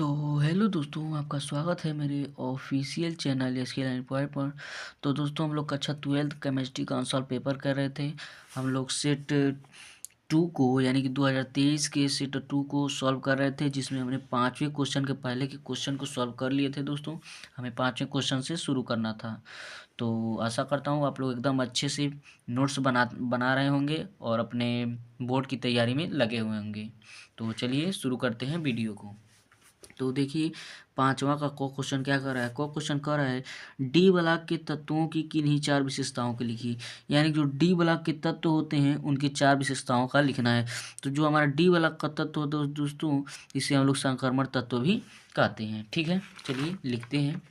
तो हेलो दोस्तों, आपका स्वागत है मेरे official channel SK line point पर। तो दोस्तों, हम लोग कक्षा 12 केमिस्ट्री का आंसर पेपर कर रहे थे। हम लोग सेट 2 को यानी कि 2023 के सेट 2 को सॉल्व कर रहे थे, जिसमें हमने 5वें क्वेश्चन के पहले के क्वेश्चन को सॉल्व कर लिए थे। दोस्तों, हमें 5वें क्वेश्चन से शुरू करना था। तो आशा करता हूँ आप लोग एकदम अच्छे से नोट्स बना रहे होंगे और अपने बोर्ड की तैयारी में लगे हुए होंगे। तो चलिए शुरू करते हैं वीडियो को। तो देखिए, 5वां का क्वेश्चन क्या कर रहा है। क्वेश्चन कह रहा है डी ब्लॉक के तत्वों की किन्हीं 4 विशेषताओं को लिखिए। यानी जो डी ब्लॉक के तत्व होते हैं उनकी 4 विशेषताओं का लिखना है। तो जो हमारा डी ब्लॉक का तत्व होता है दोस्तों, इसे हम लोग संक्रमण तत्व भी कहते हैं। ठीक है, चलिए लिखते हैं।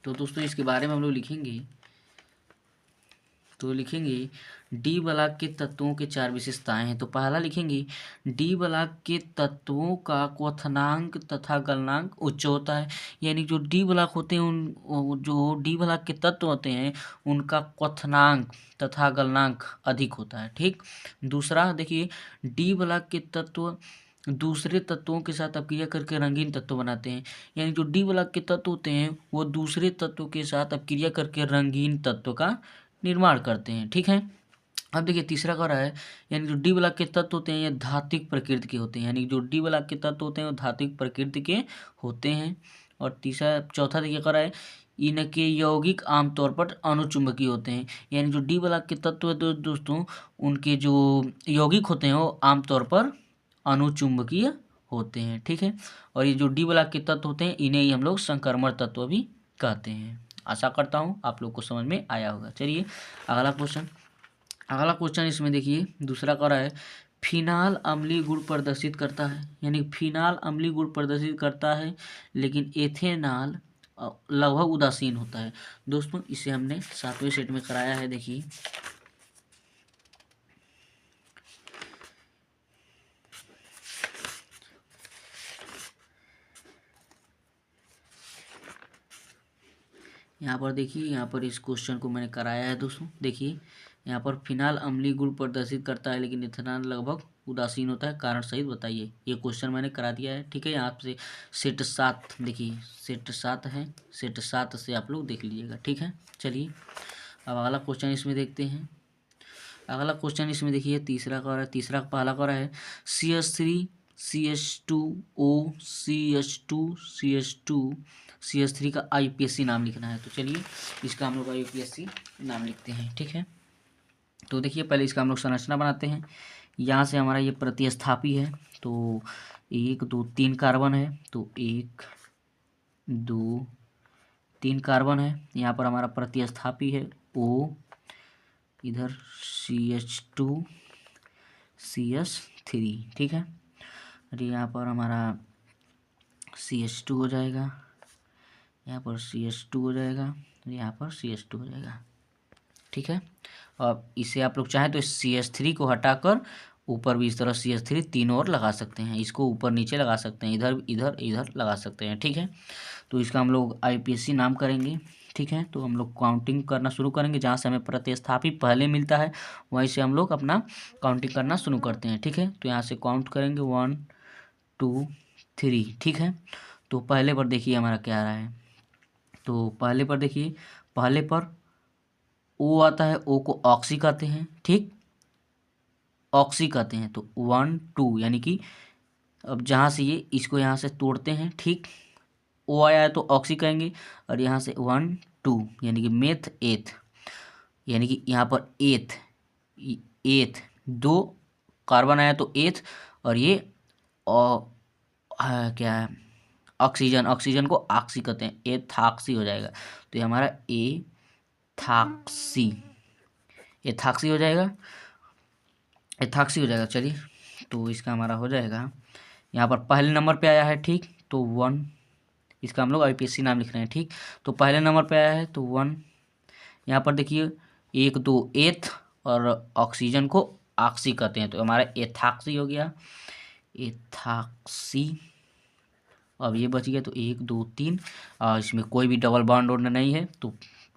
तो दोस्तों, इसके बारे में हम लोग लिखेंगे। तो लिखेंगे डी ब्लॉक के तत्वों के 4 विशेषताएं हैं। तो पहला लिखेंगे डी ब्लॉक के तत्वों का क्वथनांक तथा गलनांक उच्च होता है। यानी जो डी ब्लॉक होते हैं जो डी ब्लॉक के तत्व होते हैं उनका क्वथनांक तथा गलनांक अधिक होता है। ठीक। दूसरा देखिए, डी ब्लॉक के तत्व दूसरे तत्वों के साथ अपक्रिया करके रंगीन तत्व बनाते हैं। यानी जो डी ब्लॉक के तत्व होते हैं वो दूसरे तत्वों के साथ अपक्रिया करके रंगीन तत्व का निर्माण करते हैं। ठीक है। अब देखिए, तीसरा कह रहा है यानी जो डी ब्लॉक के तत्व होते हैं ये धात्विक प्रकृति के होते हैं। यानी जो डी ब्लॉक के तत्व होते हैं वो धात्विक प्रकृति के होते हैं। और चौथा देखिए कह रहा है इनके यौगिक आमतौर पर अनुचुंबकीय होते हैं। यानी जो डी ब्लॉक के तत्व है दोस्तों, उनके जो यौगिक होते हैं वो आमतौर पर अनुचुंबकीय होते हैं। ठीक है। और ये जो डी ब्लॉक के तत्व होते हैं इन्हें ही हम लोग संक्रमण तत्व भी कहते हैं। आशा करता हूँ आप लोग को समझ में आया होगा। चलिए अगला क्वेश्चन इसमें देखिए, दूसरा कह रहा है फिनाल अम्लीय गुण प्रदर्शित करता है। यानी फिनाल अम्लीय गुण प्रदर्शित करता है लेकिन एथेनॉल लगभग उदासीन होता है। दोस्तों, इसे हमने 7वें सेट में कराया है। देखिए, यहाँ पर देखिए, यहाँ पर इस क्वेश्चन को मैंने कराया है दोस्तों। देखिए, यहाँ पर फिनाल अम्लीय गुण प्रदर्शित करता है लेकिन इथेनॉल लगभग उदासीन होता है, कारण सहित बताइए। ये क्वेश्चन मैंने करा दिया है। ठीक है। यहाँ से सेट 7 देखिए, सेट 7 है। सेट 7 से आप लोग देख लीजिएगा। ठीक है। चलिए अब अगला क्वेश्चन इसमें देखते हैं। अगला क्वेश्चन इसमें देखिए, तीसरा का पहला का है CH3 CH2O CH3 का IUPAC नाम लिखना है। तो चलिए इसका हम लोग IUPAC नाम लिखते हैं। ठीक है। तो देखिए, पहले इसका हम लोग संरचना बनाते हैं। यहाँ से हमारा ये प्रतिस्थापी है। तो 1 2 3 कार्बन है। तो 1 2 3 कार्बन है। यहाँ पर हमारा प्रतिस्थापी है O, इधर CH2 CH3। ठीक है। अरे यहाँ पर हमारा CH2 हो जाएगा, यहाँ पर CH2 हो जाएगा, यहाँ पर CH2 हो जाएगा। ठीक है। अब इसे आप लोग चाहें तो इस CH3 को हटाकर ऊपर भी इस तरह CH3 तीनों ओर लगा सकते हैं। इसको ऊपर नीचे लगा सकते हैं, इधर इधर इधर लगा सकते हैं। ठीक है। तो इसका हम लोग IUPAC नाम करेंगे। ठीक है। तो हम लोग काउंटिंग करना शुरू करेंगे। जहाँ से हमें प्रतिस्थापी पहले मिलता है वहीं से हम लोग अपना काउंटिंग करना शुरू करते हैं। ठीक है। तो यहाँ से काउंट करेंगे 1 2 3। ठीक है। तो पहले पर देखिए हमारा क्या आ रहा है। तो पहले पर देखिए, पहले पर O आता है। O को ऑक्सी कहते हैं। ठीक, ऑक्सी कहते हैं। तो 1 2 यानी कि अब जहाँ से ये इसको यहाँ से तोड़ते हैं। ठीक, O आया है तो ऑक्सी कहेंगे। और यहाँ से 1 2 यानी कि मेथ एथ, यानी कि यहाँ पर एथ 2 कार्बन आया तो एथ। और ये क्या है, ऑक्सीजन को ऑक्सी कहते हैं। एथाक्सी हो जाएगा। तो ये हमारा एथाक्सी हो जाएगा। चलिए, तो इसका हमारा हो जाएगा। यहाँ पर पहले नंबर पे आया है। ठीक, तो 1, इसका हम लोग IUPAC नाम लिख रहे हैं। ठीक, तो पहले नंबर पे आया है तो 1। यहाँ पर देखिए 1 2 एथ और ऑक्सीजन को ऑक्सी कहते हैं। तो हमारा एथाक्सी हो गया, एथाक्सी। अब ये बच गया। तो 1 2 3, इसमें कोई भी डबल बॉन्ड नहीं है। तो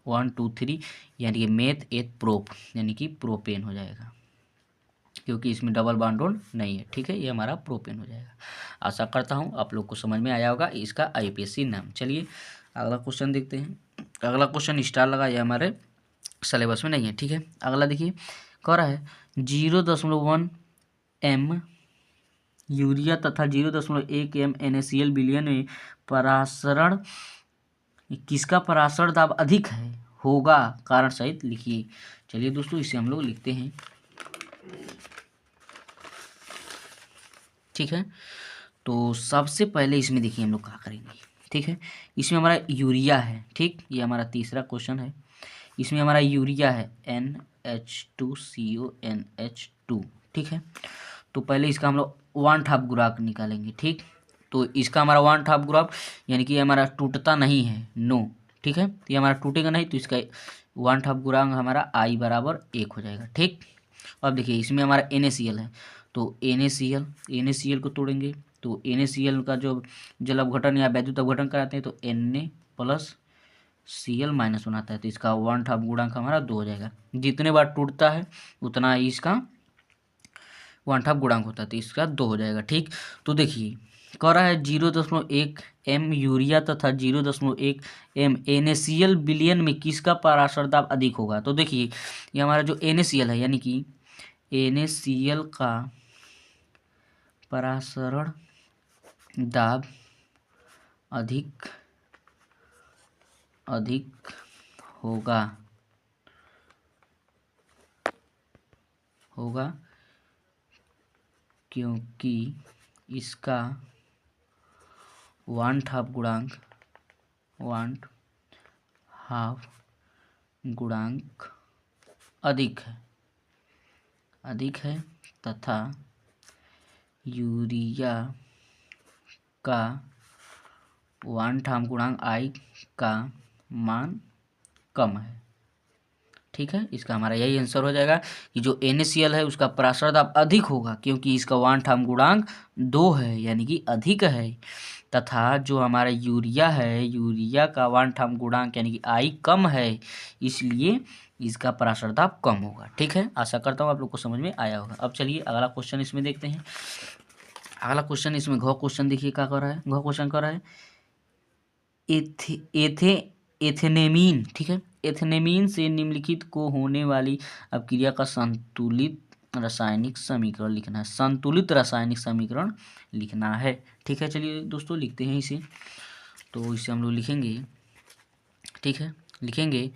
1 2 3 यानी कि मेथ एथ प्रोप यानी कि प्रोपेन हो जाएगा। क्योंकि इसमें डबल बॉन्ड नहीं है। ठीक है, ये हमारा प्रोपेन हो जाएगा। आशा करता हूँ आप लोग को समझ में आया होगा इसका IUPAC नाम। चलिए अगला क्वेश्चन देखते हैं। अगला क्वेश्चन स्टार लगा, ये हमारे सिलेबस में नहीं है। ठीक है, अगला देखिए, कह रहा है 0.1 m यूरिया तथा 0.1 m NaCl विलयन में परासरण किसका परासरण दाब अधिक है होगा, कारण सहित लिखिए। चलिए दोस्तों इसे हम लोग लिखते हैं। ठीक है, तो सबसे पहले इसमें देखिए हम लोग क्या करेंगे। ठीक है, इसमें हमारा यूरिया है। ठीक, ये हमारा तीसरा क्वेश्चन है। इसमें हमारा यूरिया है NH2CONH2। ठीक है, तो पहले इसका हम लोग 1/2 गुणांक निकालेंगे। ठीक, तो इसका हमारा 1/2 गुणांक यानी कि हमारा टूटता नहीं है, नो। ठीक है, तो ये हमारा टूटेगा नहीं, तो इसका 1/2 गुणांक हमारा I बराबर 1 हो जाएगा। ठीक, अब देखिए इसमें हमारा NaCl है, तो NaCl को तोड़ेंगे तो NaCl का जो जल अपघटन या वैद्युत अपघटन कराते हैं तो Na+Cl- बनाता है, तो इसका 1/2 गुणांक हमारा 2 हो जाएगा। जितने बार टूटता है उतना ही इसका 1/2 गुणांक होता है, तो इसका 2 हो जाएगा। ठीक, तो देखिए कह रहा है 0.1 m यूरिया तथा 0.1 m NaCl विलयन में किसका परासरण दाब अधिक होगा। तो देखिए ये हमारा जो NaCl है यानी कि NaCl का परासरण दाब अधिक होगा क्योंकि इसका 1/2 गुणांक अधिक है तथा यूरिया का 1/2 गुणांक I का मान कम है। ठीक है, इसका हमारा यही आंसर हो जाएगा कि जो NaCl है उसका परासरण दाब अधिक होगा क्योंकि इसका 1/2 गुणांक 2 है यानी कि अधिक है, तथा जो हमारा यूरिया है यूरिया का 1/2 गुणांक यानी कि I कम है, इसलिए इसका परासरण दाब कम होगा। ठीक है, आशा करता हूँ आप लोग को समझ में आया होगा। अब चलिए अगला क्वेश्चन इसमें देखते हैं। अगला क्वेश्चन इसमें घ क्वेश्चन देखिए क्या कर रहा है। घ क्वेश्चन कर रहा है एथेनेमीन। ठीक है, एथेनेमीन से निम्नलिखित को होने वाली अपक्रिया का संतुलित रासायनिक समीकरण लिखना है। संतुलित रासायनिक समीकरण लिखना है। ठीक है, चलिए दोस्तों लिखते हैं इसे। तो इसे हम लोग लिखेंगे। ठीक है, लिखेंगे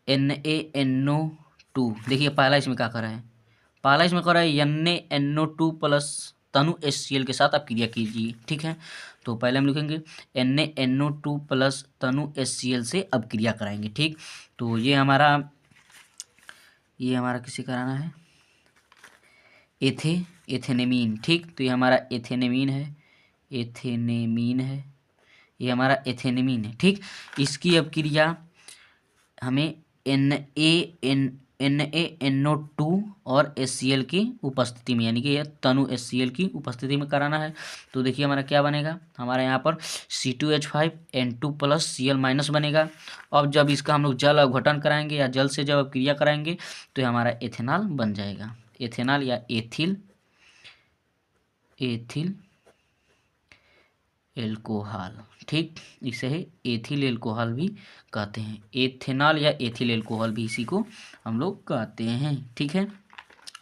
NaNO2। देखिए पहला इसमें क्या कर रहा है, पहला इसमें कर रहा है NaNO2 प्लस तनु HCl के साथ आप क्रिया कीजिए। ठीक है, तो पहले हम लिखेंगे NaNO2 प्लस तनु HCl से अब क्रिया कराएंगे। ठीक, तो ये हमारा किसे कराना है, एथेनेमीन। ठीक, तो ये हमारा एथेनेमीन है, ये हमारा एथेनेमीन है। ठीक, इसकी अब क्रिया हमें NaNO2 और HCl की उपस्थिति में यानी कि यह तनु HCl की उपस्थिति में कराना है। तो देखिए हमारा क्या बनेगा, हमारा यहाँ पर C2H5N2 प्लस Cl- बनेगा। अब जब इसका हम लोग जल अपघटन कराएंगे या जल से जब अब क्रिया कराएंगे तो ये हमारा एथेनॉल बन जाएगा। एथेनॉल या एथिल एल्कोहल। ठीक, इसे एथिल एल्कोहल भी कहते हैं। एथेनॉल या एथिल एल्कोहल भी इसी को हम लोग कहते हैं। ठीक है,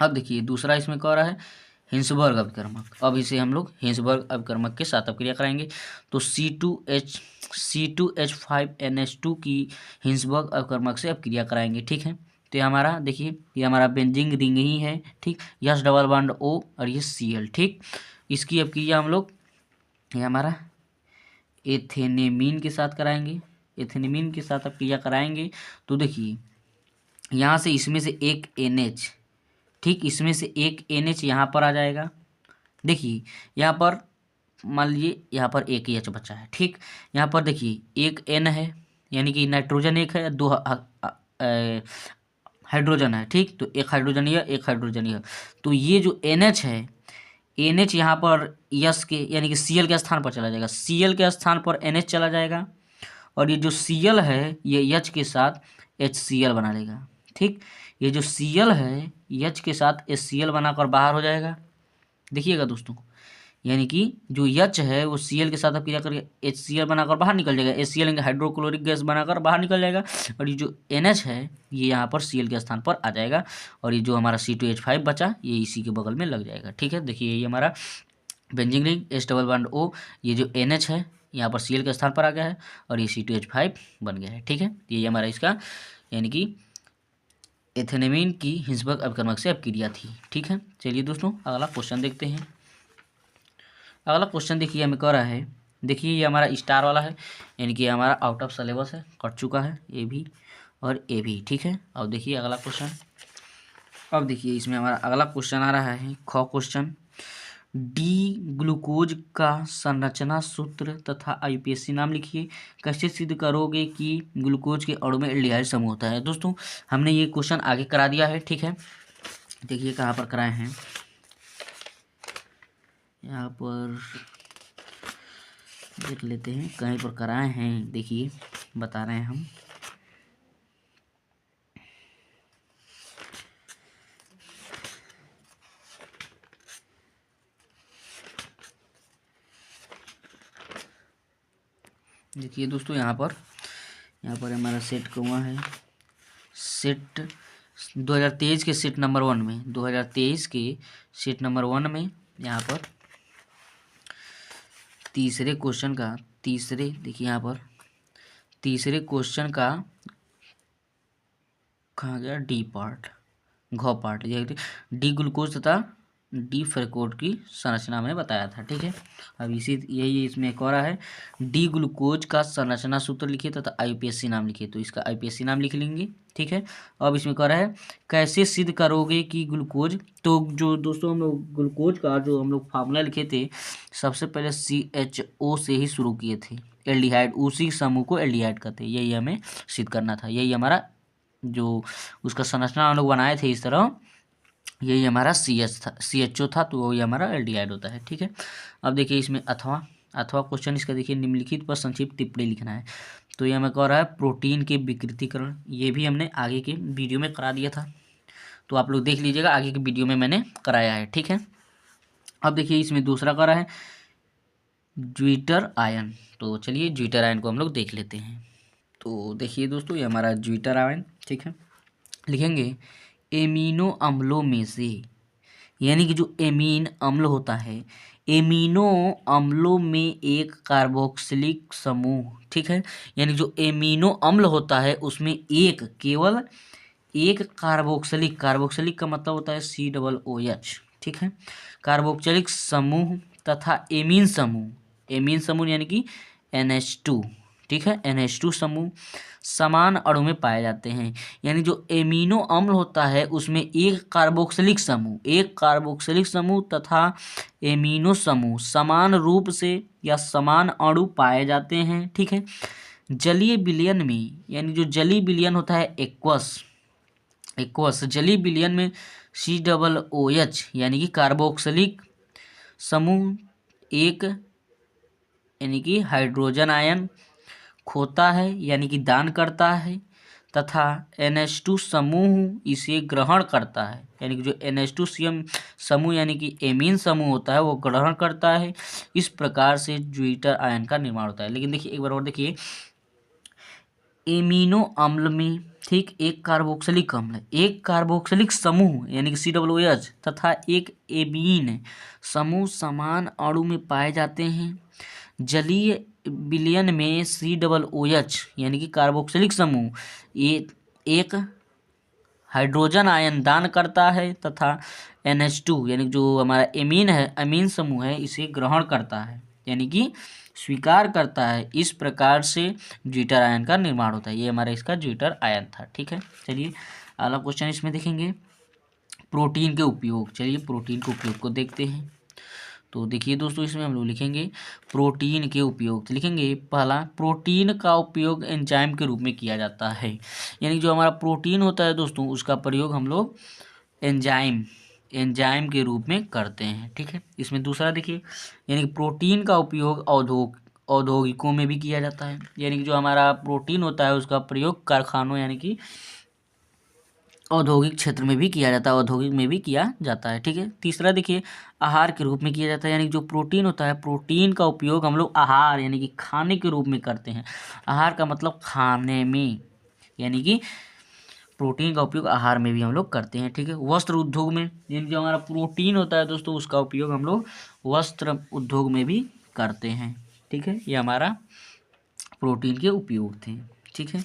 अब देखिए दूसरा इसमें कह रहा है हिंसबर्ग अभिकर्मक। अब इसे हम लोग हिंसबर्ग अभिकर्मक के साथ अपक्रिया कराएंगे। तो C2H5NH2 की हिंसबर्ग अभिकर्मक से अपक्रिया कराएंगे। ठीक है, तो ये हमारा देखिए ये हमारा बेंजीन रिंग ही है। ठीक, यस डबल बॉन्ड O और ये Cl। ठीक, इसकी अपक्रिया हम लोग ये हमारा एथेनेमीन के साथ कराएंगे। एथेनेमीन के साथ अब क्रिया कराएंगे तो देखिए यहाँ से इसमें से एक NH, ठीक, इसमें से एक NH यहाँ पर आ जाएगा। देखिए यहाँ पर मान लीजिए यहाँ पर एक H बचा है। ठीक, यहाँ पर देखिए एक N है यानी कि नाइट्रोजन एक है, 2 हाइड्रोजन है। ठीक, तो एक हाइड्रोजन यह, तो ये जो NH है NH यहाँ पर यस के यानी कि Cl के स्थान पर चला जाएगा। Cl के स्थान पर NH चला जाएगा और ये जो Cl है ये H के साथ HCl बना लेगा। ठीक, ये जो Cl है H के साथ HCl बनाकर बाहर हो जाएगा। देखिएगा दोस्तों, यानी कि जो H है वो Cl के साथ अब क्या करेगा, HCl बनाकर बाहर निकल जाएगा। HCl हाइड्रोक्लोरिक गैस बनाकर बाहर निकल जाएगा, और ये जो NH है ये यहाँ पर Cl के स्थान पर आ जाएगा, और ये जो हमारा C2H5 बचा ये इसी के बगल में लग जाएगा। ठीक है, देखिए ये हमारा benzene ring H double bond O, ये जो NH है यहाँ पर Cl के स्थान पर आ गया है, और ये C2H5 बन गया है। ठीक है, ये हमारा इसका यानी कि एथेनेमीन की हिंसबर्ग अभिकर्मक से अपक्रिया थी। ठीक है, चलिए दोस्तों अगला क्वेश्चन देखते हैं। अगला क्वेश्चन देखिए हमें कह रहा है, देखिए ये हमारा स्टार वाला है, यानी कि हमारा आउट ऑफ सिलेबस है, कट चुका है ये भी और ये भी। ठीक है, अब देखिए अगला क्वेश्चन। अब देखिए इसमें हमारा अगला क्वेश्चन आ रहा है ख क्वेश्चन, डी ग्लूकोज का संरचना सूत्र तथा आईपीएससी नाम लिखिए। कैसे सिद्ध करोगे कि ग्लूकोज के अणु में एल्डिहाइड समूह होता है। दोस्तों हमने ये क्वेश्चन आगे करा दिया है। ठीक है, देखिए कहाँ पर कराए हैं, यहाँ पर देख लेते हैं, कहीं पर कराए हैं, देखिए बता रहे हैं हम। देखिए दोस्तों यहाँ पर हमारा सेट हुआ है, सेट 2023 के सेट नंबर 1 में, 2023 के सेट नंबर 1 में यहाँ पर तीसरे क्वेश्चन का देखिए यहाँ पर तीसरे क्वेश्चन का कहाँ गया, डी पार्ट, घ पार्ट, डी ग्लूकोज तथा डी फ्रेकोट की संरचना में बताया था। ठीक है, अब यही इसमें एक और है, डी ग्लूकोज का संरचना सूत्र लिखिए तथा आईपीएससी नाम लिखिए। तो इसका आईपीएससी नाम लिख लेंगे। ठीक है, अब इसमें कह रहा है कैसे सिद्ध करोगे कि ग्लूकोज, तो जो दोस्तों हम लोग ग्लूकोज का जो हम लोग फार्मूला लिखे थे, सबसे पहले CHO से ही शुरू किए थे, एल्डिहाइड, उसी समूह को एल्डिहाइड कहते हैं। यही हमें सिद्ध करना था, यही हमारा जो उसका संरचना हम लोग बनाए थे इस तरह, यही हमारा CHO था, तो वही हमारा एल्डिहाइड होता है। ठीक है, अब देखिए इसमें अथवा क्वेश्चन इसका देखिए, निम्नलिखित पर संक्षिप्त टिप्पणी लिखना है। तो ये हमें कह रहा है प्रोटीन के विकृतीकरण, ये भी हमने आगे के वीडियो में करा दिया था, तो आप लोग देख लीजिएगा, आगे के वीडियो में मैंने कराया है। ठीक है, अब देखिए इसमें दूसरा कह रहा है ज्विटर आयन, तो चलिए ज्विटर आयन को हम लोग देख लेते हैं। तो देखिए दोस्तों ये हमारा ज्विटर आयन। ठीक है, लिखेंगे एमिनो अम्लों में से, यानी कि जो एमीन अम्ल होता है, एमिनो अम्लों में एक कार्बोक्सिलिक समूह। ठीक है, यानी जो एमिनो अम्ल होता है उसमें केवल एक कार्बोक्सिलिक का मतलब होता है COOH। ठीक है, कार्बोक्सिलिक समूह तथा एमीन समूह यानी कि NH2। ठीक है, NH2 समूह समान अणु में पाए जाते हैं, यानी जो एमिनो अम्ल होता है उसमें एक कार्बोक्सिलिक समूह तथा एमिनो समूह समान रूप से या समान अणु पाए जाते हैं। ठीक है, जलीय विलयन में, यानी जो जलीय विलयन होता है एक्वस जलीय विलयन में COOH यानी कि कार्बोक्सिलिक समूह एक यानी कि हाइड्रोजन आयन खोता है, यानी कि दान करता है, तथा NH2 समूह इसे ग्रहण करता है, यानी कि जो NH2 समूह यानी कि एमीन समूह होता है वो ग्रहण करता है। इस प्रकार से ज्विटर आयन का निर्माण होता है। लेकिन देखिए एक बार और देखिए, एमिनो अम्ल में ठीक एक कार्बोक्सिलिक समूह यानी कि COOH तथा एक एमीन समूह समान अणु में पाए जाते हैं। जलीय विलयन में COOH यानी कि कार्बोक्सिलिक समूह एक हाइड्रोजन आयन दान करता है तथा NH2 यानी जो हमारा एमीन समूह है इसे ग्रहण करता है, यानी कि स्वीकार करता है। इस प्रकार से ज्विटर आयन का निर्माण होता है। ये हमारा इसका ज्विटर आयन था। ठीक है, चलिए अगला क्वेश्चन इसमें देखेंगे प्रोटीन के उपयोग। चलिए प्रोटीन के उपयोग को देखते हैं। तो देखिए दोस्तों इसमें हम लोग लिखेंगे प्रोटीन के उपयोग, तो लिखेंगे पहला, प्रोटीन का उपयोग एंजाइम के रूप में किया जाता है, यानी जो हमारा प्रोटीन होता है दोस्तों उसका प्रयोग हम लोग एंजाइम के रूप में करते हैं। ठीक है, इसमें दूसरा देखिए, यानी कि प्रोटीन का उपयोग औद्योगिकों में भी किया जाता है, यानी कि जो हमारा प्रोटीन होता है उसका प्रयोग कारखानों यानी कि औद्योगिक क्षेत्र में भी किया जाता है, औद्योगिक में भी किया जाता है। ठीक है। तीसरा देखिए, आहार के रूप में किया जाता है, यानी जो प्रोटीन होता है, प्रोटीन का उपयोग हम लोग आहार यानी कि खाने के रूप में करते हैं। आहार का मतलब खाने में, यानी कि प्रोटीन का उपयोग आहार में भी हम लोग करते हैं। ठीक है। वस्त्र उद्योग में, यानी जो हमारा प्रोटीन होता है दोस्तों, उसका उपयोग हम लोग वस्त्र उद्योग में भी करते हैं। ठीक है। ये हमारा प्रोटीन के उपयोग थे। ठीक है।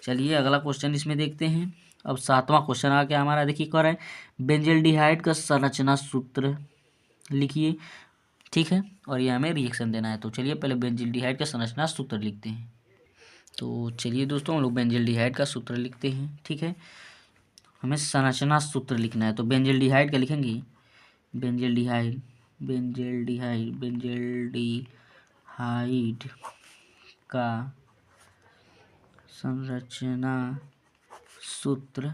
चलिए अगला क्वेश्चन इसमें देखते हैं। अब 7वां क्वेश्चन आ गया हमारा, देखिए कह रहा है बेंजल्डिहाइड का संरचना सूत्र लिखिए। ठीक है। और ये हमें रिएक्शन देना है। तो चलिए पहले बेंजल्डिहाइड का संरचना सूत्र लिखते हैं। तो चलिए दोस्तों हम लोग बेंजल्डिहाइड का सूत्र लिखते हैं। ठीक है। हमें संरचना सूत्र लिखना है, तो बेंजल्डिहाइड का लिखेंगे, बेंजल्डिहाइड बेंजल्डिहाइड बेंजल्डिहाइड का संरचना सूत्र।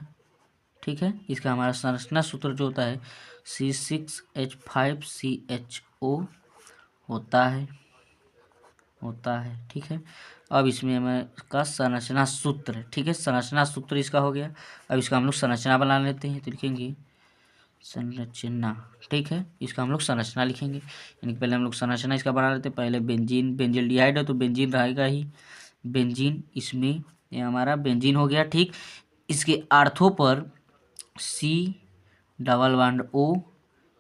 ठीक है। इसका हमारा संरचना सूत्र जो होता है C6H5CHO होता है। ठीक है। अब इसमें हमें इसका संरचना सूत्र, ठीक है, संरचना सूत्र इसका हो गया। अब इसका हम लोग संरचना बना लेते हैं, तो लिखेंगे संरचना। ठीक है। इसका हम लोग संरचना लिखेंगे, यानी कि पहले हम लोग संरचना इसका बना लेते हैं। पहले बेंजीन, बेंजल्डिहाइड है तो बेंजीन रहेगा ही, बेंजीन, इसमें ये हमारा बेंजीन हो गया। ठीक। इसके आर्थों पर C♯O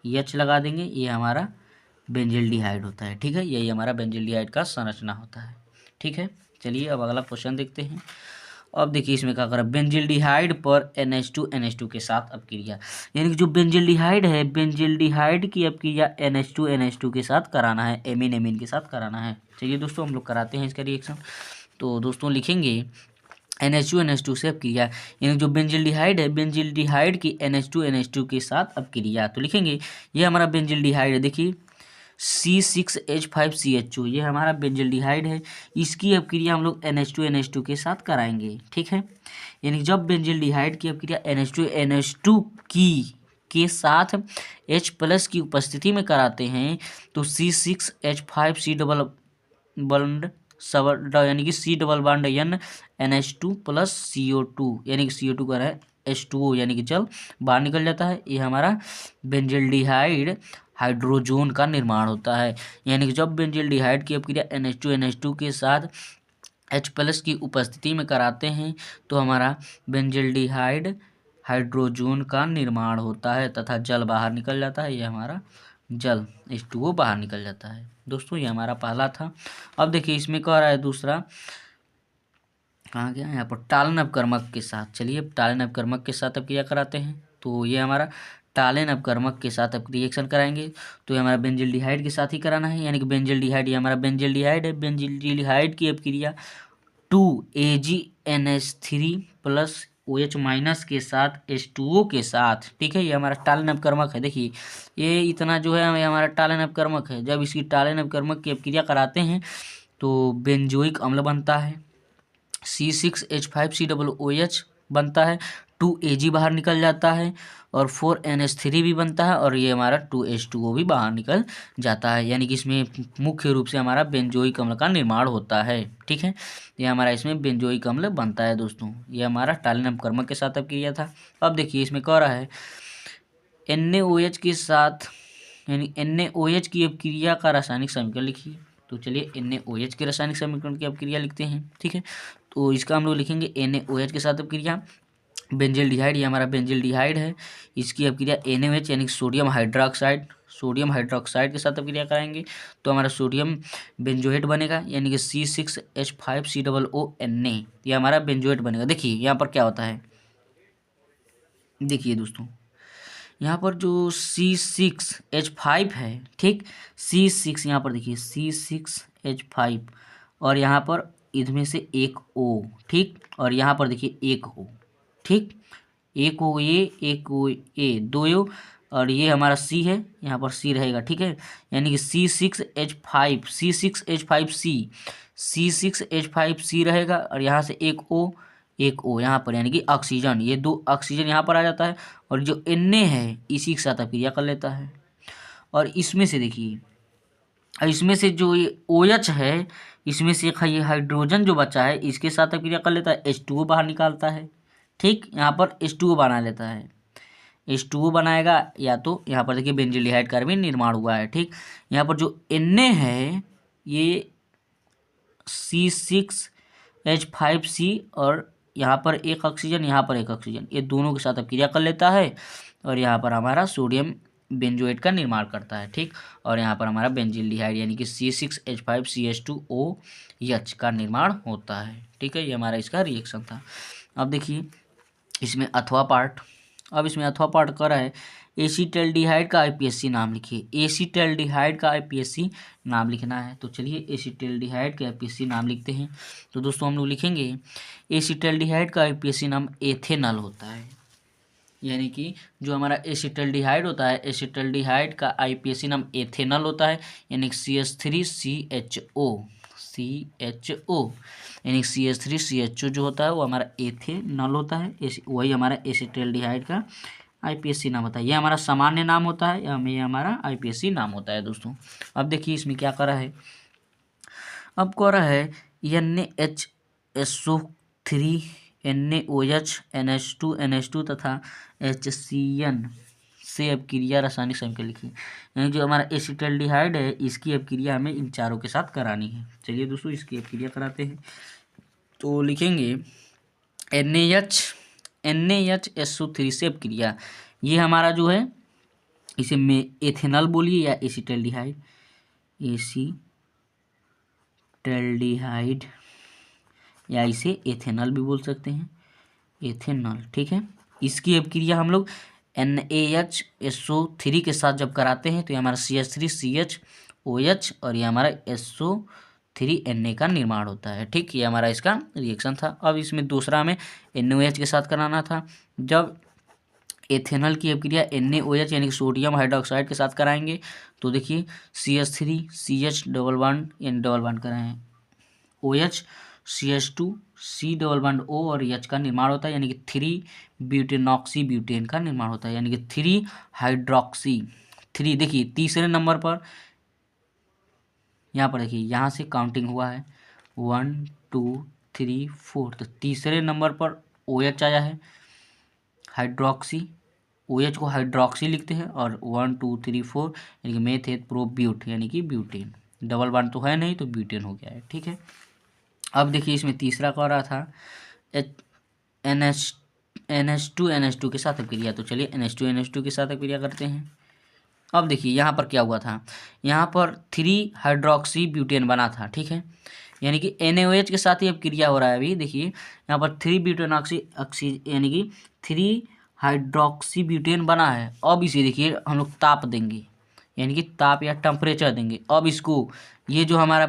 H लगा देंगे, ये हमारा बेंजल्डिहाइड होता है। ठीक है। यही हमारा बेंजल्डिहाइड का संरचना होता है। ठीक है। चलिए अब अगला क्वेश्चन देखते हैं। अब देखिए इसमें क्या करा, बेंजल्डिहाइड पर NH2 के साथ अपक्रिया, यानी कि जो बेंजल्डिहाइड है, बेंजल्डिहाइड की अपक्रिया NH2 के साथ कराना है, एमीन के साथ कराना है। चलिए दोस्तों हम लोग कराते हैं इसका रिएक्शन। तो दोस्तों लिखेंगे NH2 से अपक्रिया, यानी जो बेंजल्डिहाइड है, बेंजल्डिहाइड की NH2 के साथ अपक्रिया। तो लिखेंगे ये हमारा बेंजल्डिहाइड है, देखिए C6H5CHO, ये हमारा बेंजल्डिहाइड है। इसकी अपक्रिया हम लोग NH2 के साथ कराएंगे। ठीक है। यानी जब बेंजल्डिहाइड की अपक्रिया NH2 के साथ H+ की उपस्थिति में कराते हैं, तो C6H5C डबल बॉन्ड यानी कि C double bond N NH2 + CO2, यानी कि CO2 का है H2O, यानी कि जल बाहर निकल जाता है। ये हमारा बेंजल्डिहाइड हाइड्रोजोन का निर्माण होता है, यानी कि जब बेंजल्डिहाइड की अपक्रिया NH2 के साथ H+ की उपस्थिति में कराते हैं, तो हमारा बेंजल्डिहाइड हाइड्रोजोन का निर्माण होता है तथा जल बाहर निकल जाता है। ये हमारा जल H2O बाहर निकल जाता है। दोस्तों ये हमारा पहला था। अब देखिए इसमें कह रहा है दूसरा, कहाँ गया, यहाँ पर टालन अपकर्मक के साथ। चलिए टालन अपकर्मक के साथ अपक्रिया कराते हैं। तो ये हमारा टालन अपकर्मक के साथ अब रिएक्शन कराएंगे, तो ये हमारा बेंजल्डिहाइड के साथ ही कराना है, यानी कि बेंजल्डिहाइड, ये हमारा बेंजल्डिहाइड है। बेंजल्डिहाइड की अपक्रिया 2AgNH3 + OH- के साथ H2O के साथ। ठीक है। ये हमारा टालन अपकर्मक है। देखिए ये इतना जो है ये हमारा टालन अपकर्मक है। जब इसकी टालन अपकर्मक की अपक्रिया कराते हैं तो बेंजोइक अम्ल बनता है, C6H5COOH बनता है, 2Ag बाहर निकल जाता है और 4NH3 भी बनता है, और ये हमारा 2H2O भी बाहर निकल जाता है, यानी कि इसमें मुख्य रूप से हमारा बेंजोइक अम्ल का निर्माण होता है। ठीक है। ये हमारा इसमें बेंजोइक अम्ल बनता है। दोस्तों ये हमारा टालन अपकर्मक के साथ अपक्रिया था। अब देखिए इसमें कह रहा है NaOH के साथ, यानी NaOH की अपक्रिया का रासायनिक समीकरण लिखिए। तो चलिए NaOH के रासायनिक समीकरण की अपक्रिया लिखते हैं। ठीक है। तो इसका हम लोग लिखेंगे NaOH के साथ अपक्रिया, बेंजल्डिहाइड, ये हमारा बेंजल्डिहाइड है, इसकी अपक्रिया NaOH यानी कि सोडियम हाइड्रोक्साइड के साथ अपक्रिया कराएंगे, तो हमारा सोडियम बेंजोएट बनेगा, यानी कि C6H5COO Na, ये हमारा बेंजोएट बनेगा। देखिए यहाँ पर क्या होता है, देखिए दोस्तों यहाँ पर जो C6H5 है, ठीक, C6 यहाँ पर देखिए C6H5, और यहाँ पर इनमें से एक O, ठीक, और यहाँ पर देखिए एक O, ठीक, एक O ये, एक O ए, दो O, और ये हमारा C है, यहाँ पर C रहेगा। ठीक है। यानी कि C6H5C रहेगा, और यहाँ से एक O यहाँ पर, यानी कि ऑक्सीजन, ये दो ऑक्सीजन यहाँ पर आ जाता है, और जो Na है इसी के साथ अपक्रिया कर लेता है। और इसमें से देखिए, इसमें से जो ये OH है, इसमें से ये हाइड्रोजन जो बचा है इसके साथ अपक्रिया कर लेता है, H2O बाहर निकालता है। ठीक, यहाँ पर H2O बना लेता है, H2O बनाएगा, या तो यहाँ पर देखिए बेंजील्डिहाइड का भी निर्माण हुआ है। ठीक, यहाँ पर जो Na है ये C6H5C और यहाँ पर एक ऑक्सीजन, यहाँ पर एक ऑक्सीजन, ये दोनों के साथ अब क्रिया कर लेता है और यहाँ पर हमारा सोडियम बेंजोएट का निर्माण करता है। ठीक, और यहाँ पर हमारा बेंजील्डिहाइड यानी कि C6H5CH2OH का निर्माण होता है। ठीक है, ये हमारा इसका रिएक्शन था। अब देखिए इसमें अथवा पार्ट, अब इसमें अथवा पार्ट कर रहा है एसीटल्डिहाइड का आईपीएससी नाम लिखिए, एसीटल्डिहाइड का आईपीएससी नाम लिखना है। तो चलिए एसीटल्डिहाइड का आईपीएससी नाम लिखते हैं। तो दोस्तों हम लोग लिखेंगे एसीटल्डिहाइड का आईपीएससी नाम एथेनॉल होता है, यानी कि जो हमारा एसीटल्डिहाइड होता है, एसीटल्डिहाइड का आईपीएससी नाम एथेनॉल होता है, यानी CH3CHO, यानी CH3CHO जो होता है वो हमारा एथेनॉल होता है, वही हमारा एसीटल्डिहाइड का आईपीएससी नाम होता है। ये हमारा सामान्य नाम होता है, ये हमारा आईपीएससी नाम होता है दोस्तों। अब देखिए इसमें क्या करा है, अब करा है NaHSO3 NaOH NH2 NH2 तथा HCN से अब क्रिया रासायनिक समीकरण लिखिए, यानी जो हमारा एसीटल्डिहाइड है इसकी अब क्रिया हमें इन चारों के साथ करानी है। चलिए दोस्तों इसकी अब क्रिया कराते हैं। तो लिखेंगे NaHSO3 से अब क्रिया, ये हमारा जो है इसे में एथेनॉल बोलिए या एसीटल्डिहाइड, एसीटल्डिहाइड या इसे एथेनॉल भी बोल सकते हैं, एथेनॉल। ठीक है, इसकी अब क्रिया हम लोग NaHSO3 के साथ जब कराते हैं तो ये हमारा CH3CHOH और ये हमारा SO3Na का निर्माण होता है। ठीक, ये हमारा इसका रिएक्शन था। अब इसमें दूसरा हमें NaOH के साथ कराना था। जब एथेनॉल की अब क्रिया NaOH यानी कि सोडियम हाइड्रोक्साइड के साथ कराएंगे तो देखिए CH3CH डबल बॉन्ड यानी डबल बॉन्ड कराएं OH CH2C double bond O और H का निर्माण होता है, यानी कि 3 ब्यूटेनॉक्सी ब्यूटेन का निर्माण होता है, यानी कि 3 हाइड्रोक्सी 3। देखिए तीसरे नंबर पर यहाँ पर देखिए यहाँ से काउंटिंग हुआ है 1 2 3 4, तो तीसरे नंबर पर OH आया है हाइड्रोक्सी, OH को हाइड्रोक्सी लिखते हैं और 1 2 3 4 यानी कि मेथेट प्रोब्यूट यानी कि ब्यूटेन, डबल बॉन्ड तो है नहीं तो ब्यूटेन हो गया है। ठीक है, अब देखिए इसमें तीसरा कह रहा था NH2 के साथ क्रिया, तो चलिए NH2 के साथ क्रिया करते हैं। अब देखिए यहाँ पर क्या हुआ था, यहाँ पर 3 हाइड्रोक्सी ब्यूटेन बना था। ठीक है, यानी कि NaOH के साथ ही अब क्रिया हो रहा है। अभी देखिए यहाँ पर 3 ब्यूटेनॉक्सी यानी कि 3 हाइड्रोक्सी ब्यूटेन बना है। अब इसे देखिए हम लोग ताप देंगे, यानी कि ताप या टेम्परेचर देंगे। अब इसको ये जो हमारा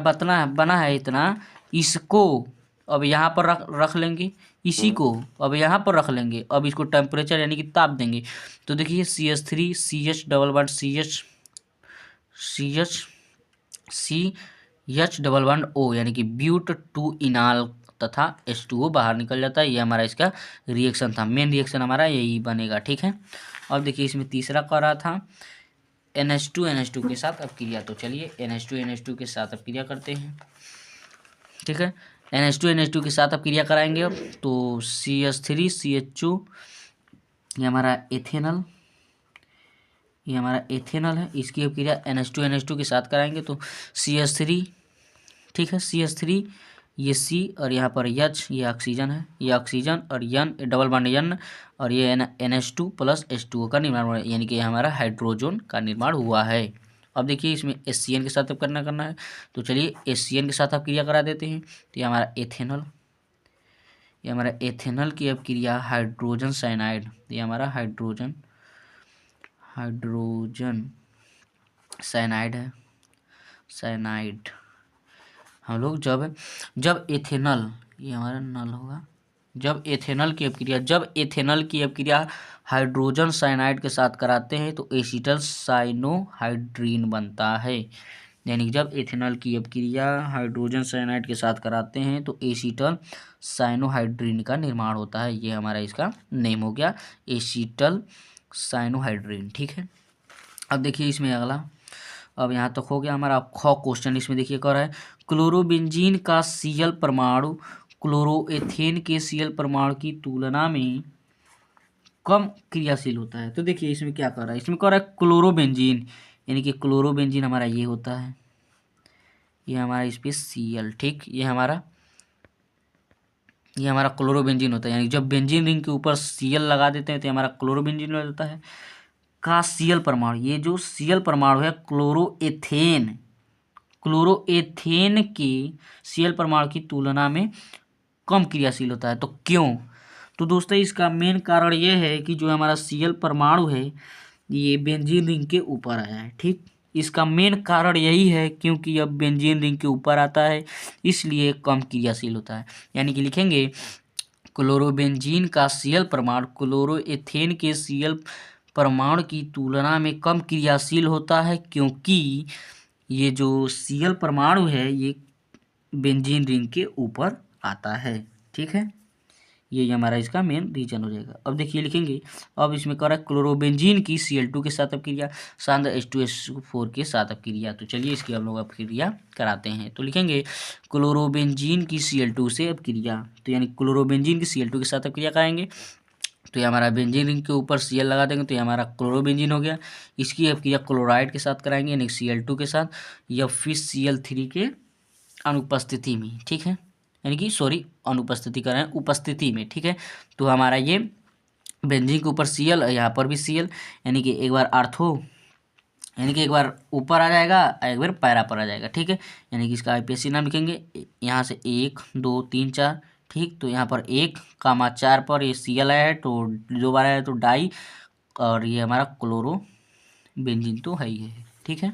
बना है इतना, इसको अब यहाँ पर रख लेंगे, इसी को अब यहाँ पर रख लेंगे। अब इसको टेम्परेचर यानी कि ताप देंगे तो देखिए CH3CH double bond CH double bond O यानी कि ब्यूट 2 इनाल तथा H2O बाहर निकल जाता है। ये हमारा इसका रिएक्शन था, मेन रिएक्शन हमारा यही बनेगा। ठीक है, अब देखिए इसमें तीसरा कर रहा था NH2 के साथ अब क्रिया, तो चलिए NH2 के साथ अब क्रिया करते हैं। ठीक है, NH2 के साथ अब क्रिया कराएंगे। अब तो CH3CHO ये हमारा एथेनॉल, ये हमारा एथेनॉल है, इसकी अब क्रिया NH2 के साथ कराएंगे तो CH3, ठीक है CH3 ये C और यहाँ पर H ये ऑक्सीजन है, ये ऑक्सीजन और N डबल बॉन्ड N और ये NH2 प्लस H2O का निर्माण हुआ है, यानी कि हमारा हाइड्रोजन का निर्माण हुआ है। अब देखिए इसमें HCN के साथ अब करना है, तो चलिए HCN के साथ अब क्रिया करा देते हैं। तो ये हमारा एथेनॉल, ये हमारा एथेनॉल की अब क्रिया हाइड्रोजन साइनाइड, ये हमारा हाइड्रोजन साइनाइड है, साइनाइड। हम लोग जब एथेनॉल, ये हमारा नल होगा, जब एथेनॉल की अपक्रिया हाइड्रोजन साइनाइड के साथ कराते हैं तो एसीटल साइनोहाइड्रीन बनता है। यानी कि जब एथेनॉल की अपक्रिया हाइड्रोजन साइनाइड के साथ कराते हैं तो एसीटल साइनोहाइड्रीन का निर्माण होता है। ये हमारा इसका नेम हो गया एसीटल साइनोहाइड्रीन। ठीक है, अब देखिए इसमें अगला, अब यहाँ तक हो गया हमारा क्वेश्चन। इसमें देखिए कह रहा है क्लोरोबेंजीन का Cl परमाणु क्लोरोएथेन के Cl परमाणु की तुलना में कम क्रियाशील होता है। तो देखिए इसमें क्या कर रहा है, इसमें कर रहा है क्लोरोबेंजीन, यानी कि क्लोरोबेंजीन हमारा ये होता है, ये हमारा इस पे Cl, ठीक, ये हमारा क्लोरोबेंजीन होता है। यानी जब बेंजीन रिंग के ऊपर Cl लगा देते हैं तो हमारा क्लोरोबेंजीन हो जाता है का Cl परमाणु। ये जो Cl परमाणु है क्लोरोएथेन के Cl परमाणु की तुलना में कम क्रियाशील होता है। तो क्यों? तो दोस्तों इसका मेन कारण ये है कि जो हमारा Cl परमाणु है ये बेंजीन रिंग के ऊपर आया है, ठीक। इसका मेन कारण यही है क्योंकि अब बेंजीन रिंग के ऊपर आता है इसलिए कम क्रियाशील होता है। यानी कि लिखेंगे क्लोरोबेंजीन का Cl परमाणु क्लोरोएथेन के Cl परमाणु की तुलना में कम क्रियाशील होता है क्योंकि ये जो Cl परमाणु है ये बेंजीन रिंग के ऊपर आता है, ठीक है। ये हमारा इसका मेन रीजन हो जाएगा। अब देखिए लिखेंगे, अब इसमें कर रहा है क्लोरोबेंजीन की Cl2 के साथ अपक्रिया सांद्र H2SO4 के साथ अपक्रिया। तो चलिए इसकी हम लोग अपक्रिया कराते हैं। तो लिखेंगे क्लोरोबेंजीन की Cl2 से अपक्रिया, तो यानी क्लोरोबेंजीन की Cl2 के साथ अपक्रिया कराएंगे तो ये हमारा बेंजीन रिंग के ऊपर Cl लगा देंगे तो ये हमारा क्लोरोबेंजीन हो गया। इसकी अपक्रिया क्लोराइड के साथ कराएंगे यानी Cl2 के साथ या फिर Cl3 के अनुपस्थिति में, ठीक है, यानी कि सॉरी अनुपस्थिति कर रहे हैं, उपस्थिति में, ठीक है। तो हमारा ये बेंजीन के ऊपर Cl, यहाँ पर भी Cl, यानी कि एक बार आर्थो यानी कि एक बार ऊपर आ जाएगा एक बार पैरा पर आ जाएगा, ठीक है। यानी कि इसका IPSC नाम लिखेंगे यहाँ से 1 2 3 4, ठीक। तो यहाँ पर 1,4 पर ये Cl आया है तो 2 बार आया है तो डाई, और ये हमारा क्लोरो बेंजीन तो है ही है, ठीक है।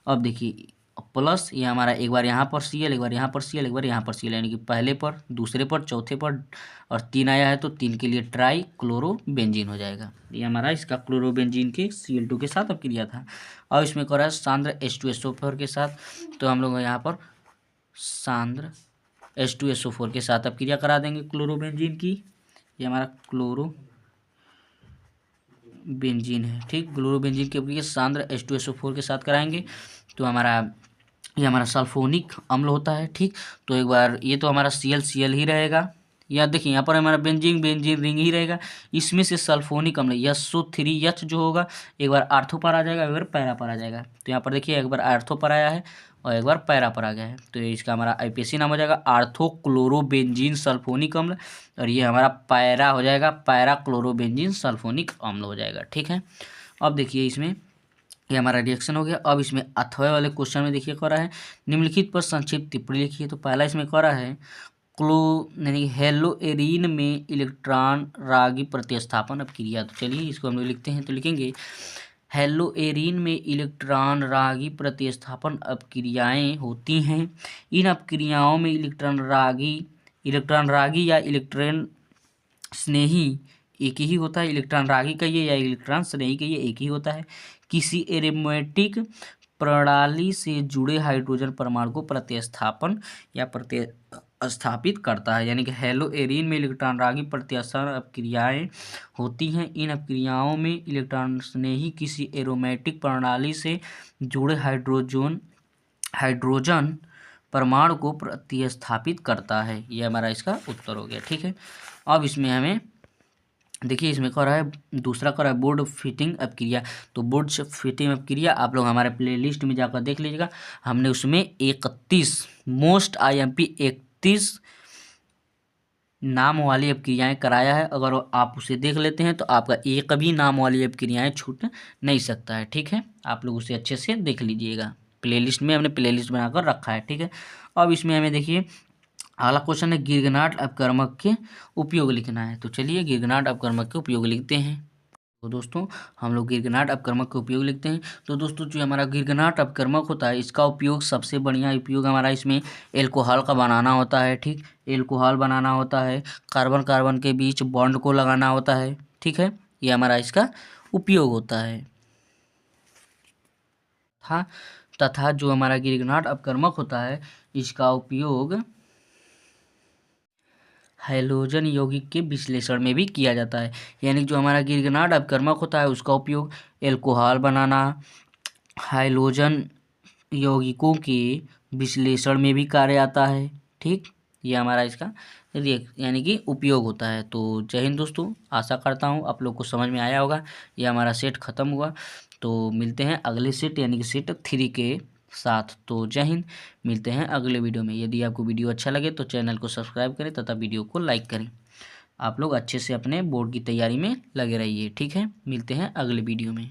अब देखिए प्लस ये हमारा एक बार यहाँ पर Cl, एक बार यहाँ पर Cl, एक बार यहाँ पर Cl, यानी कि पहले पर, दूसरे पर, चौथे पर, और 3 आया है तो 3 के लिए ट्राई क्लोरोबेंजीन हो जाएगा। ये हमारा इसका क्लोरोबेंजीन के Cl2 के साथ अपक्रिया था। और इसमें कर रहा है सांद्र H2SO4 के साथ, तो हम लोग यहाँ पर सांद्र H2SO4 के साथ अपक्रिया करा देंगे क्लोरोबेंजीन की। ये हमारा क्लोरोबेंजीन है, ठीक। क्लोरोबेंजीन की अपक्रिया सांद्र H2SO4 के साथ कराएंगे तो ये हमारा सल्फोनिक अम्ल होता है, ठीक। तो एक बार ये तो हमारा Cl ही रहेगा, या देखिए यहाँ पर हमारा बेंजीन रिंग ही रहेगा, इसमें से सल्फोनिक अम्ल SO3H जो होगा एक बार आर्थो पर आ जाएगा एक बार पैरा पर आ जाएगा। तो यहाँ पर देखिए एक बार आर्थो पर आया है और एक बार पैरा पर आ गया है, तो इसका हमारा IPSC नाम हो जाएगा आर्थो क्लोरोबेंजीन सल्फोनिक अम्ल, और ये हमारा पैरा हो जाएगा पैरा क्लोरोबेंजीन सल्फोनिक अम्ल हो जाएगा, ठीक है। अब देखिए इसमें ये हमारा रिएक्शन हो गया। अब इसमें अथवा वाले क्वेश्चन में देखिए करा है निम्नलिखित पर संक्षिप्त टिप्पणी लिखिए। तो पहला इसमें करा है यानी हेलोएरीन में इलेक्ट्रॉन रागी प्रतिस्थापन अपक्रिया। तो चलिए इसको हम लोग लिखते हैं। तो लिखेंगे हेलोएरीन में इलेक्ट्रॉन रागी प्रतिस्थापन अपक्रियाएं होती हैं। इन अपक्रियाओं में इलेक्ट्रॉन रागी या इलेक्ट्रॉन स्नेही एक ही होता है। इलेक्ट्रॉन रागी कहिए या इलेक्ट्रॉन स्नेही कहिए एक ही होता है। किसी एरोमेटिक प्रणाली से जुड़े हाइड्रोजन परमाणु को प्रतिस्थापन या प्रतिस्थापित करता है। यानी कि हेलोएरीन में इलेक्ट्रॉन रागी प्रतिस्थापन अपक्रियाएं होती हैं। इन अपक्रियाओं में इलेक्ट्रॉन स्नेही किसी एरोमेटिक प्रणाली से जुड़े हाइड्रोजन परमाणु को प्रतिस्थापित करता है। यह हमारा इसका उत्तर हो गया, ठीक है। अब इसमें हमें देखिए इसमें कह रहा है दूसरा कह रहा है बोर्ड फिटिंग अपक्रिया। तो बोर्ड फिटिंग अपक्रिया आप लोग हमारे प्लेलिस्ट में जाकर देख लीजिएगा, हमने उसमें 31 मोस्ट IMP 31 नाम वाली अपक्रियाएं कराया है। अगर आप उसे देख लेते हैं तो आपका एक भी नाम वाली अपक्रियाएं छूट नहीं सकता है, ठीक है। आप लोग उसे अच्छे से देख लीजिएगा, प्लेलिस्ट में हमने प्लेलिस्ट बनाकर रखा है, ठीक है। अब इसमें हमें देखिए अगला क्वेश्चन है गिरगनाट अपकर्मक के उपयोग लिखना है। तो चलिए गिरगनाट अपकर्मक के उपयोग लिखते हैं। तो दोस्तों हम लोग गिरगनाट अपकर्मक के उपयोग लिखते हैं। तो दोस्तों जो हमारा गिरगनाट अपकर्मक होता है इसका उपयोग सबसे बढ़िया उपयोग हमारा इसमें एल्कोहल का बनाना होता है, ठीक। एल्कोहल बनाना होता है, कार्बन कार्बन के बीच बॉन्ड को लगाना होता है, ठीक है। ये हमारा इसका उपयोग होता है। तथा जो हमारा गिरगनाट अपकर्मक होता है इसका उपयोग हैलोजन यौगिक के विश्लेषण में भी किया जाता है। यानी जो हमारा गिरगनाट अपकर्मक होता है उसका उपयोग एल्कोहल बनाना, हैलोजन यौगिकों के विश्लेषण में भी कार्य आता है, ठीक। ये हमारा इसका यानी कि उपयोग होता है। तो जय हिंद दोस्तों, आशा करता हूँ आप लोग को समझ में आया होगा। ये हमारा सेट ख़त्म हुआ, तो मिलते हैं अगले सेट यानी कि सेट 3 के साथ। तो जय हिंद, मिलते हैं अगले वीडियो में। यदि आपको वीडियो अच्छा लगे तो चैनल को सब्सक्राइब करें तथा वीडियो को लाइक करें। आप लोग अच्छे से अपने बोर्ड की तैयारी में लगे रहिए। ठीक है, मिलते हैं अगले वीडियो में।